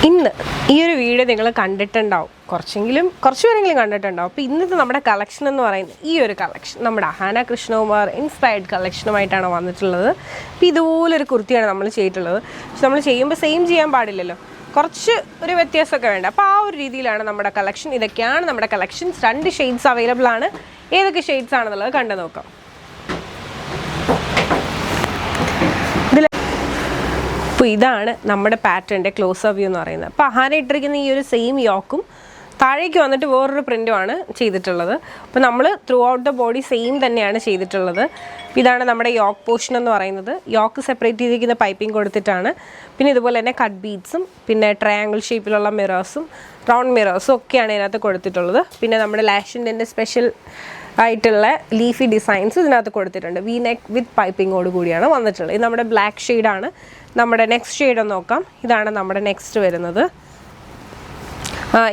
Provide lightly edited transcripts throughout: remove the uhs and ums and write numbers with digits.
ഇന്ന് ഈ ഒരു വീഡിയോ നിങ്ങൾ കണ്ടിട്ടുണ്ടാവും, കുറച്ച് പേരെങ്കിലും കണ്ടിട്ടുണ്ടാവും. അപ്പോൾ ഇന്നത്തെ നമ്മുടെ കളക്ഷൻ എന്ന് പറയുന്നത് ഈ ഒരു കളക്ഷൻ നമ്മുടെ അഹാന കൃഷ്ണകുമാർ ഇൻസ്പയർഡ് കളക്ഷനുമായിട്ടാണ് വന്നിട്ടുള്ളത്. അപ്പോൾ ഇതുപോലൊരു കുർത്തിയാണ് നമ്മൾ ചെയ്തിട്ടുള്ളത്. പക്ഷെ നമ്മൾ ചെയ്യുമ്പോൾ സെയിം ചെയ്യാൻ പാടില്ലല്ലോ, കുറച്ച് ഒരു വ്യത്യാസമൊക്കെ വേണ്ട. അപ്പോൾ ആ ഒരു രീതിയിലാണ് നമ്മുടെ കളക്ഷൻ. ഇതൊക്കെയാണ് നമ്മുടെ കളക്ഷൻസ്. 2 ഷെയ്ഡ്സ് അവൈലബിൾ ആണ്. ഏതൊക്കെ ഷെയ്ഡ്സ് ആണെന്നുള്ളത് കണ്ടു നോക്കാം. അപ്പോൾ ഇതാണ് നമ്മുടെ പാറ്റേണിൻ്റെ ക്ലോസ് വ്യൂ എന്ന് പറയുന്നത്. അപ്പോൾ അഹാന ഇട്ടിരിക്കുന്ന ഈ ഒരു സെയിം യോക്കും താഴേക്ക് വന്നിട്ട് വേറൊരു പ്രിൻറ്റുമാണ് ചെയ്തിട്ടുള്ളത്. അപ്പോൾ നമ്മൾ through out the body same തന്നെയാണ് ചെയ്തിട്ടുള്ളത്. ഇതാണ് നമ്മുടെ യോക്ക് പോർഷൻ എന്ന് പറയുന്നത്. യോക്ക് സെപ്പറേറ്റ് ചെയ്തിരിക്കുന്ന പൈപ്പിംഗ് കൊടുത്തിട്ടാണ്. പിന്നെ ഇതുപോലെ തന്നെ കട്ട് ബീഡ്സും പിന്നെ ട്രയാങ്കിൾ ഷേപ്പിലുള്ള മിറേഴ്സും റൗണ്ട് മിറേഴ്സും ഒക്കെയാണ് ഇതിനകത്ത് കൊടുത്തിട്ടുള്ളത്. പിന്നെ നമ്മുടെ ലാഷിൻ്റെ സ്പെഷ്യൽ ആയിട്ടുള്ള ലീഫി ഡിസൈൻസ് ഇതിനകത്ത് കൊടുത്തിട്ടുണ്ട്. വി നെക്ക് വിത്ത് പൈപ്പിങ്ങോട് കൂടിയാണ് വന്നിട്ടുള്ളത്. ഇത് നമ്മുടെ ബ്ലാക്ക് ഷെയ്ഡാണ്. നമ്മുടെ നെക്സ്റ്റ് ഷെയ്ഡ് ഒന്ന് നോക്കാം. ഇതാണ് നമ്മുടെ നെക്സ്റ്റ് വരുന്നത്.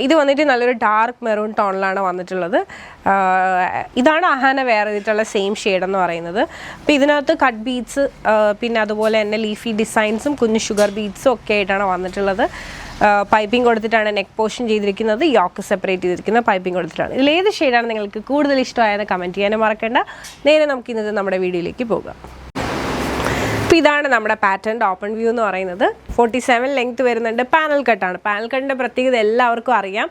ഇത് വന്നിട്ട് നല്ലൊരു ഡാർക്ക് മെറൂൺ ടോണിലാണ് വന്നിട്ടുള്ളത്. ഇതാണ് അഹാന വെയർ ചെയ്തിട്ടുള്ള സെയിം ഷെയ്ഡ് എന്ന് പറയുന്നത്. അപ്പോൾ ഇതിനകത്ത് കട്ട് ബീഡ്സ് പിന്നെ അതുപോലെ തന്നെ ലീഫി ഡിസൈൻസും കുഞ്ഞു ഷുഗർ ബീഡ്സും ഒക്കെ ആയിട്ടാണ് വന്നിട്ടുള്ളത്. പൈപ്പിംഗ് കൊടുത്തിട്ടാണ് നെക്ക് പോർഷൻ ചെയ്തിരിക്കുന്നത്. യോക്ക് സെപ്പറേറ്റ് ചെയ്തിരിക്കുന്ന പൈപ്പിംഗ് കൊടുത്തിട്ടാണ്. ഇതിൽ ഏത് ഷെയ്ഡാണ് നിങ്ങൾക്ക് കൂടുതൽ ഇഷ്ടമായെന്ന് കമൻറ്റ് ചെയ്യാനും മറക്കണ്ട. നേരെ നമുക്ക് ഇന്നത്തെ നമ്മുടെ വീഡിയോയിലേക്ക് പോകാം. അപ്പോൾ ഇതാണ് നമ്മുടെ പാറ്റേണിൻ്റെ ഓപ്പൺ വ്യൂ എന്ന് പറയുന്നത്. 47 ലെങ്ത് വരുന്നുണ്ട്. പാനൽ കട്ടാണ്. പാനൽ കട്ടിൻ്റെ പ്രത്യേകത എല്ലാവർക്കും അറിയാം.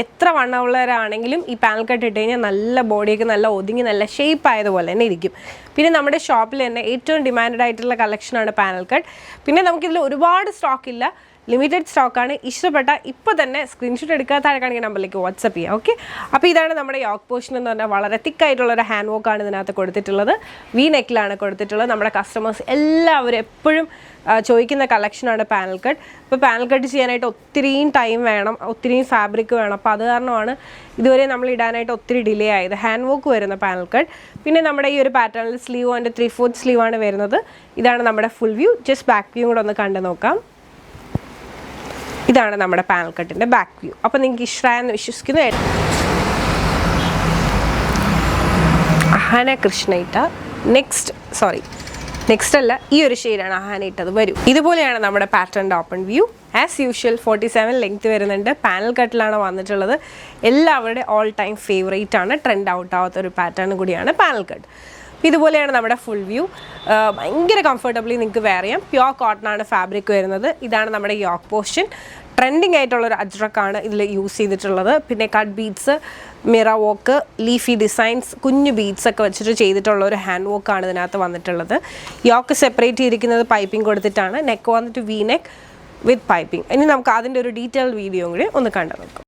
എത്ര വണ്ണമുള്ളവരാണെങ്കിലും ഈ പാനൽ കട്ട് ഇട്ട് കഴിഞ്ഞാൽ നല്ല ബോഡിയൊക്കെ നല്ല ഒതുങ്ങി നല്ല ഷേപ്പ് ആയതുപോലെ തന്നെ ഇരിക്കും. പിന്നെ നമ്മുടെ ഷോപ്പിൽ തന്നെ ഏറ്റവും ഡിമാൻഡഡ് ആയിട്ടുള്ള കളക്ഷനാണ് പാനൽ കട്ട്. പിന്നെ നമുക്കിതിൽ ഒരുപാട് സ്റ്റോക്കില്ല, ലിമിറ്റഡ് സ്റ്റോക്കാണ്. ഇഷ്ടപ്പെട്ട ഇപ്പോൾ തന്നെ സ്ക്രീൻഷോട്ട് എടുക്കുക, താഴെ കാണിക്കുന്ന നമ്പറിലേക്ക് വാട്സപ്പ് ചെയ്യുക. ഓക്കെ. അപ്പോൾ ഇതാണ് നമ്മുടെ യോക്ക് പോർഷൻ എന്ന് പറഞ്ഞാൽ വളരെ തിക്കായിട്ടുള്ളൊരു ഹാൻഡ് വർക്കാണ് ഇതിനകത്ത് കൊടുത്തിട്ടുള്ളത്. വി നെക്കിലാണ് കൊടുത്തിട്ടുള്ളത്. നമ്മുടെ കസ്റ്റമേഴ്സ് എല്ലാവരും എപ്പോഴും ചോദിക്കുന്ന കളക്ഷനാണ് പാനൽ കട്ട്. ഇപ്പോൾ പാനൽ കട്ട് ചെയ്യാനായിട്ട് ഒത്തിരിയും ടൈം വേണം, ഒത്തിരിയും ഫാബ്രിക് വേണം. അപ്പോൾ അത് കാരണമാണ് ഇതുവരെ നമ്മൾ ഇടാനായിട്ട് ഒത്തിരി ഡിലേ ആയത്. ഹാൻഡ് വർക്ക് വരുന്ന പാനൽ കട്ട്. പിന്നെ നമ്മുടെ ഈ ഒരു പാറ്റേണിൽ സ്ലീവ് അതിൻ്റെ 3/4 സ്ലീവാണ് വരുന്നത്. ഇതാണ് നമ്മുടെ full view. Just back view കൂടെ ഒന്ന് കണ്ടു നോക്കാം. ഇതാണ് നമ്മുടെ പാനൽ കട്ടിൻ്റെ ബാക്ക് വ്യൂ. അപ്പോൾ നിങ്ങൾക്ക് ഇഷ്ടമായെന്ന് വിശ്വസിക്കുന്നു. അഹാന കൃഷ്ണ ഇട്ട നെക്സ്റ്റ് അല്ല, ഈ ഒരു ഷെയ്ഡാണ് അഹാന ഇട്ടത്. വരും. ഇതുപോലെയാണ് നമ്മുടെ പാറ്റേണിൻ്റെ open view. As usual 47 length വരുന്നുണ്ട്. പാനൽ കട്ടിലാണ് വന്നിട്ടുള്ളത്. എല്ലാവരുടെ ഓൾ ടൈം ഫേവറേറ്റ് ആണ്. ട്രെൻഡ് ഔട്ട് ആവാത്ത ഒരു പാറ്റേൺ കൂടിയാണ് പാനൽ കട്ട്. ഇതുപോലെയാണ് നമ്മുടെ ഫുൾ വ്യൂ. ഭയങ്കര കംഫർട്ടബിളി നിങ്ങൾക്ക് വെയർ ചെയ്യാം. പ്യോർ കോട്ടൺ ആണ് ഫാബ്രിക് വരുന്നത്. ഇതാണ് നമ്മുടെ യോക്ക് പോർഷൻ. ട്രെൻഡിങ് ആയിട്ടുള്ളൊരു അജ്രക്കാണ് ഇതിൽ യൂസ് ചെയ്തിട്ടുള്ളത്. പിന്നെ cut beads, mirror work, leafy designs, കുഞ്ഞു ബീഡ്സ് ഒക്കെ വെച്ചിട്ട് ചെയ്തിട്ടുള്ള ഒരു ഹാൻഡ് വർക്കാണ് ഇതിനകത്ത് വന്നിട്ടുള്ളത്. യോക്ക് സെപ്പറേറ്റ് ചെയ്തിരിക്കുന്നത് പൈപ്പിംഗ് കൊടുത്തിട്ടാണ്. നെക്ക് വന്നിട്ട് വി നെക്ക് വിത്ത് പൈപ്പിംഗ്. ഇനി നമുക്ക് അതിൻ്റെ ഒരു ഡീറ്റെയിൽഡ് വീഡിയോ കൂടി ഒന്ന് കണ്ടു നോക്കാം.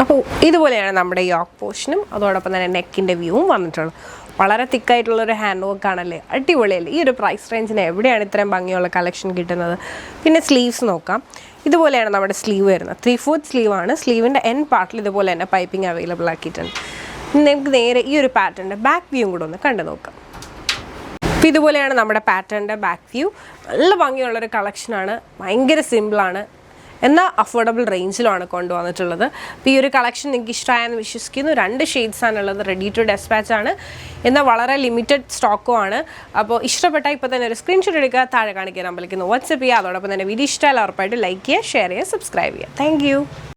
അപ്പോൾ ഇതുപോലെയാണ് നമ്മുടെ യോക്ക് പോർഷനും അതോടൊപ്പം തന്നെ നെക്കിൻ്റെ വ്യൂവും വന്നിട്ടുള്ളത്. വളരെ തിക്കായിട്ടുള്ളൊരു ഹാൻഡ് വർക്ക് ആണല്ലേ, അടിപൊളിയല്ലേ. ഈ ഒരു പ്രൈസ് റേഞ്ചിന് എവിടെയാണ് ഇത്രയും ഭംഗിയുള്ള കളക്ഷൻ കിട്ടുന്നത്? പിന്നെ സ്ലീവ്സ് നോക്കാം. ഇതുപോലെയാണ് നമ്മുടെ സ്ലീവ് വരുന്നത്. 3/4 സ്ലീവാണ്. സ്ലീവിൻ്റെ എൻഡ് പാർട്ടിൽ ഇതുപോലെ തന്നെ പൈപ്പിംഗ് അവൈലബിൾ ആക്കിയിട്ടുണ്ട്. നമുക്ക് നേരെ ഈ ഒരു പാറ്റേണിൻ്റെ ബാക്ക് വ്യൂവും കൂടെ ഒന്ന് കണ്ടു നോക്കാം. അപ്പോൾ ഇതുപോലെയാണ് നമ്മുടെ പാറ്റേണിൻ്റെ ബാക്ക് വ്യൂ. നല്ല ഭംഗിയുള്ളൊരു കളക്ഷനാണ്. ഭയങ്കര സിമ്പിളാണ്, എന്നാൽ അഫോർഡബിൾ റേഞ്ചിലാണ് കൊണ്ടുവന്നിട്ടുള്ളത്. അപ്പോൾ ഈ ഒരു കളക്ഷൻ നിങ്ങൾക്ക് ഇഷ്ടമായെന്ന് വിശ്വസിക്കുന്നു. 2 ഷെയ്ഡ്സാണുള്ളത്. റെഡി ടു ഡെസ്പാച്ച് ആണ്, എന്നാൽ വളരെ ലിമിറ്റഡ് സ്റ്റോക്കും ആണ്. അപ്പോൾ ഇഷ്ടപ്പെട്ടാൽ ഇപ്പോൾ തന്നെ ഒരു സ്ക്രീൻഷോട്ട് എടുക്കുക, താഴെ കാണിക്കുക നമ്പറിലേക്ക് വാട്സപ്പ് ചെയ്യുക. അതോടൊപ്പം തന്നെ വീഡിയോ ഇഷ്ടമല്ല ഉറപ്പായിട്ട് ലൈക്ക് ചെയ്യുക, ഷെയർ ചെയ്യുക, സബ്സ്ക്രൈബ് ചെയ്യുക. താങ്ക്